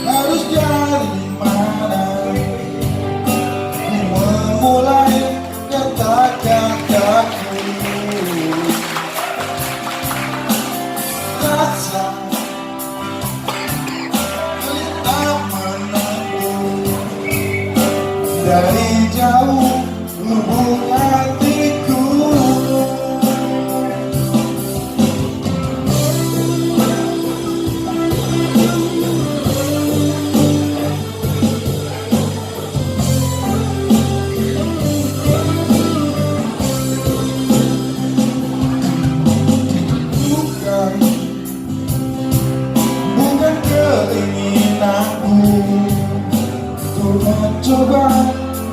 harus dari mana ku memulai kata-kataku. Rasa tak menentu dari jauh lubuk hatiku. Bukan keinginanku untuk mencoba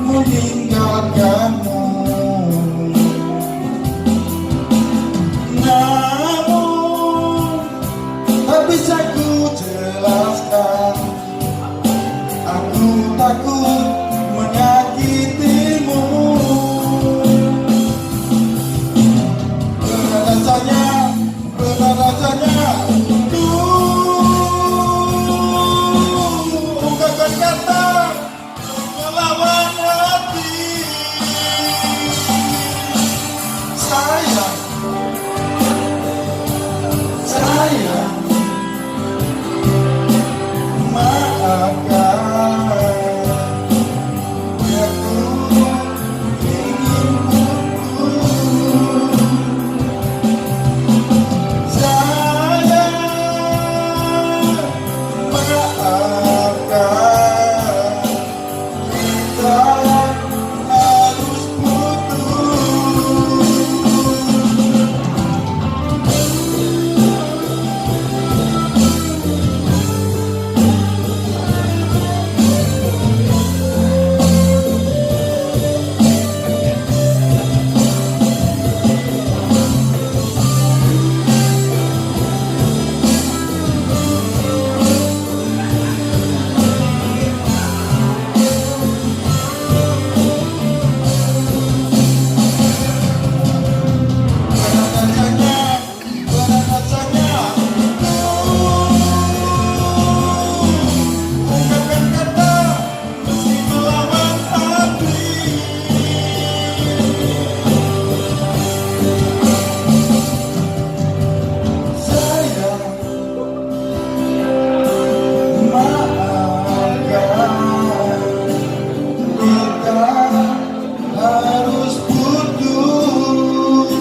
meninggalkanmu, namun tak bisa ku jelaskan. Aku takut menyakitimu. Benar rasanya ungkapkan kata melawan hati. Sayang, maafkan aku ingin putus. Sayang, maafkan kita harus putus.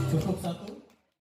Cukup satu.